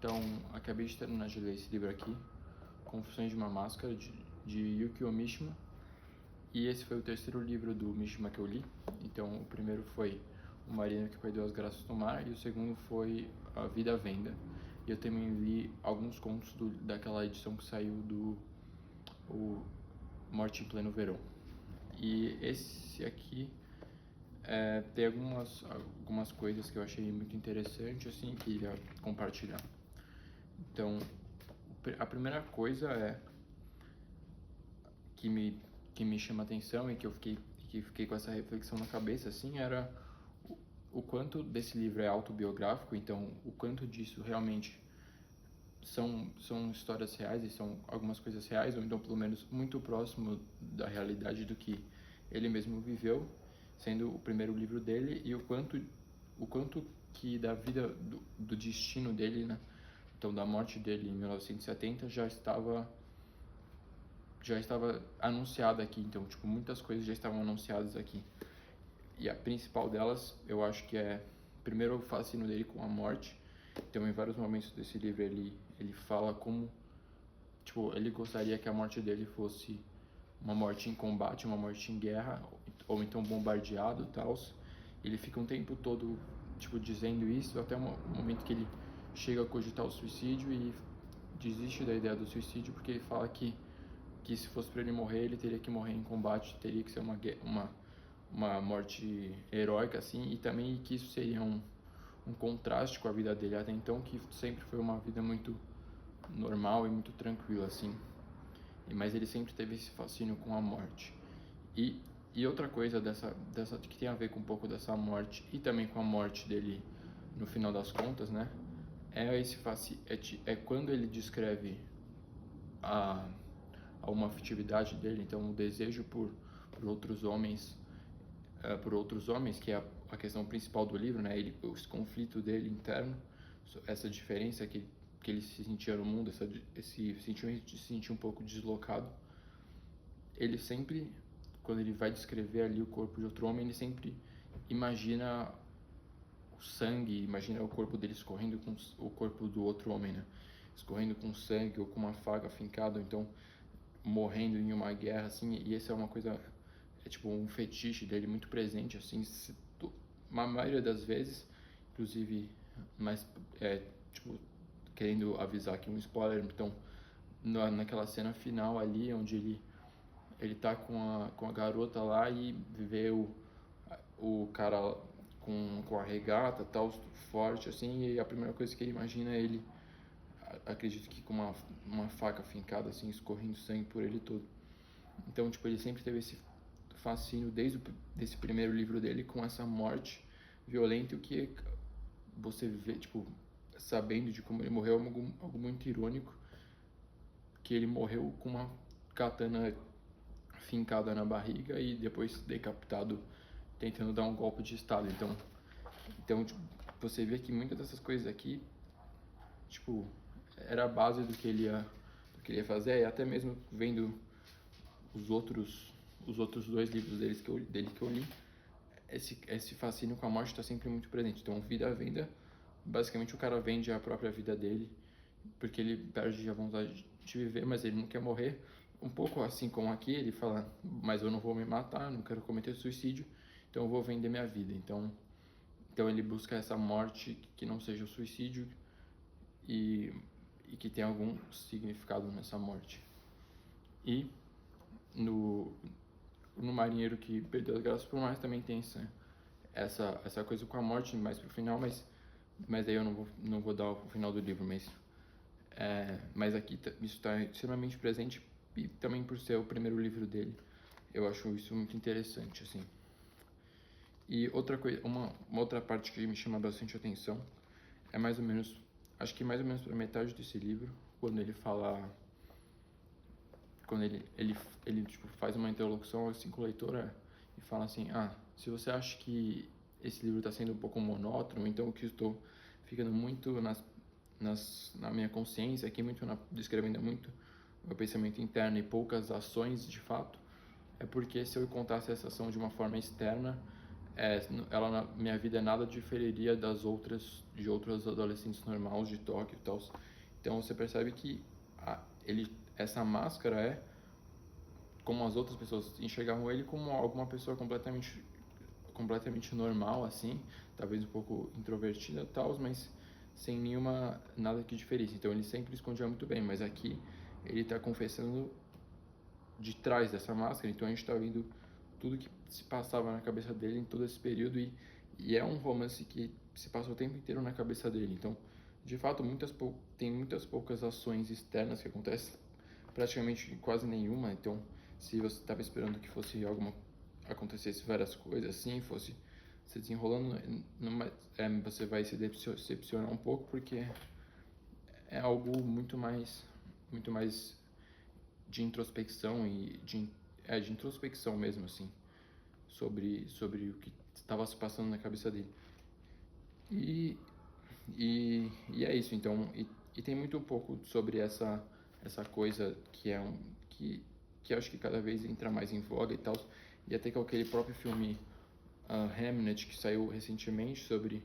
Então, acabei de terminar de ler esse livro aqui, Confissões de uma Máscara, de Yukio Mishima. E esse foi o terceiro livro do Mishima que eu li. Então, o primeiro foi O Marinheiro que Perdeu as Graças do Mar, e o segundo foi A Vida à Venda. E eu também li alguns contos daquela edição que saiu do o Morte em Pleno Verão. E esse aqui tem algumas coisas que eu achei muito interessante, assim, que queria compartilhar. Então, a primeira coisa que me chama a atenção e que fiquei com essa reflexão na cabeça, assim, era o quanto desse livro é autobiográfico. Então, o quanto disso realmente são histórias reais e são algumas coisas reais, ou então pelo menos muito próximo da realidade do que ele mesmo viveu, sendo o primeiro livro dele, e o quanto que da vida, do destino dele, né? Então, da morte dele em 1970 já estava anunciada aqui. Então, tipo, muitas coisas já estavam anunciadas aqui. E a principal delas, eu acho que é, primeiro, o fascínio dele com a morte. Então, em vários momentos desse livro, ele fala como, tipo, ele gostaria que a morte dele fosse uma morte em combate, uma morte em guerra, ou então bombardeado e tal. Ele fica um tempo todo, tipo, dizendo isso, até o momento que ele chega a cogitar o suicídio e desiste da ideia do suicídio, porque ele fala que se fosse para ele morrer, ele teria que morrer em combate, teria que ser uma morte heróica, assim, e também que isso seria um contraste com a vida dele até então, que sempre foi uma vida muito normal e muito tranquila, assim. Mas ele sempre teve esse fascínio com a morte. E outra coisa dessa que tem a ver com um pouco dessa morte e também com a morte dele no final das contas, né? É quando ele descreve a uma afetividade dele, então o desejo por outros homens, que é a questão principal do livro, né? Esse conflito dele interno, essa diferença que ele se sentia no mundo, esse sentimento de se sentir um pouco deslocado. Ele sempre, quando ele vai descrever ali o corpo de outro homem, ele sempre imagina o sangue, imagina o corpo dele escorrendo com o corpo do outro homem, né? Escorrendo com sangue ou com uma faca afincada, ou então morrendo em uma guerra, assim. E essa é uma coisa, é tipo um fetiche dele muito presente, assim, a maioria das vezes, inclusive, mas tipo, querendo avisar aqui um spoiler. Então, naquela cena final ali, onde ele tá com a garota lá e vê o cara com a regata, tal, forte, assim, e a primeira coisa que ele imagina é ele, acredito que com uma faca fincada, assim, escorrendo sangue por ele todo. Então, tipo, ele sempre teve esse fascínio desde esse primeiro livro dele com essa morte violenta, o que você vê, tipo, sabendo de como ele morreu, algo muito irônico, que ele morreu com uma katana fincada na barriga e depois decapitado tentando dar um golpe de estado. Então tipo, você vê que muitas dessas coisas aqui, tipo, era a base do que ele ia fazer. E até mesmo vendo os outros dois livros dele que eu li, esse fascínio com a morte está sempre muito presente. Então, Vida à Venda, basicamente o cara vende a própria vida dele, porque ele perde a vontade de viver, mas ele não quer morrer. Um pouco assim como aqui, ele fala, mas eu não vou me matar, não quero cometer suicídio, então eu vou vender minha vida. Então ele busca essa morte que não seja o suicídio e que tenha algum significado nessa morte. E no Marinheiro que Perdeu as Graças do Mar também tem essa coisa com a morte mais pro final, mas aí eu não vou dar o final do livro, mas aqui isso está extremamente presente, e também por ser o primeiro livro dele, eu acho isso muito interessante, assim. E outra coisa, uma outra parte que me chama bastante atenção é mais ou menos, acho que mais ou menos para metade desse livro, quando ele fala, quando ele tipo, faz uma interlocução assim com o leitor, e fala assim, se você acha que esse livro está sendo um pouco monótono, então o que eu estou ficando muito na minha consciência aqui, descrevendo muito meu pensamento interno e poucas ações de fato, é porque se eu contasse essa ação de uma forma externa, minha vida nada diferiria de outros adolescentes normais de Tóquio e tal. Então você percebe que essa máscara como as outras pessoas enxergavam ele como alguma pessoa completamente normal, assim, talvez um pouco introvertida e tal, mas sem nada que diferisse. Então ele sempre escondia muito bem, mas aqui ele está confessando de trás dessa máscara, então a gente está vendo tudo que se passava na cabeça dele em todo esse período e é um romance que se passa o tempo inteiro na cabeça dele. Então, de fato, tem muitas poucas ações externas que acontecem, praticamente quase nenhuma. Então, se você estava esperando que acontecesse várias coisas assim, fosse se desenrolando, você vai se decepcionar um pouco porque é algo muito mais de introspecção de introspecção mesmo, assim, sobre o que estava se passando na cabeça dele. E é isso, então, e tem muito um pouco sobre essa coisa que eu acho que cada vez entra mais em voga e tal, e até que aquele próprio filme Hamnet, que saiu recentemente, sobre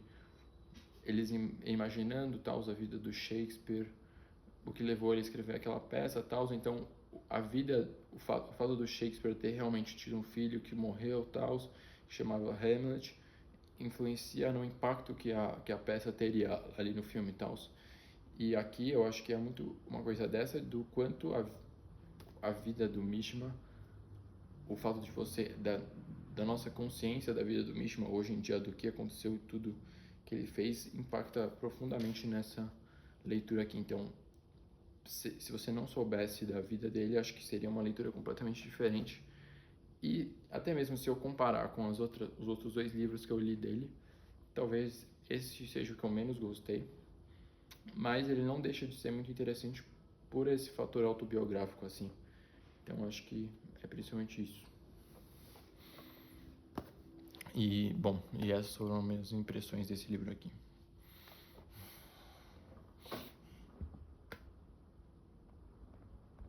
eles imaginando tal a vida do Shakespeare, o que levou ele a escrever aquela peça tal. Então o fato do Shakespeare ter realmente tido um filho que morreu tal, que chamava Hamlet, influencia no impacto que a peça teria ali no filme tal. E aqui eu acho que é muito uma coisa dessa, do quanto a vida do Mishima, o fato de da nossa consciência da vida do Mishima hoje em dia, do que aconteceu e tudo que ele fez, impacta profundamente nessa leitura aqui. Então, se você não soubesse da vida dele, acho que seria uma leitura completamente diferente. E até mesmo se eu comparar com os outros 2 livros que eu li dele, talvez esse seja o que eu menos gostei. Mas ele não deixa de ser muito interessante por esse fator autobiográfico, assim. Então acho que é principalmente isso. E, bom, essas foram as minhas impressões desse livro aqui.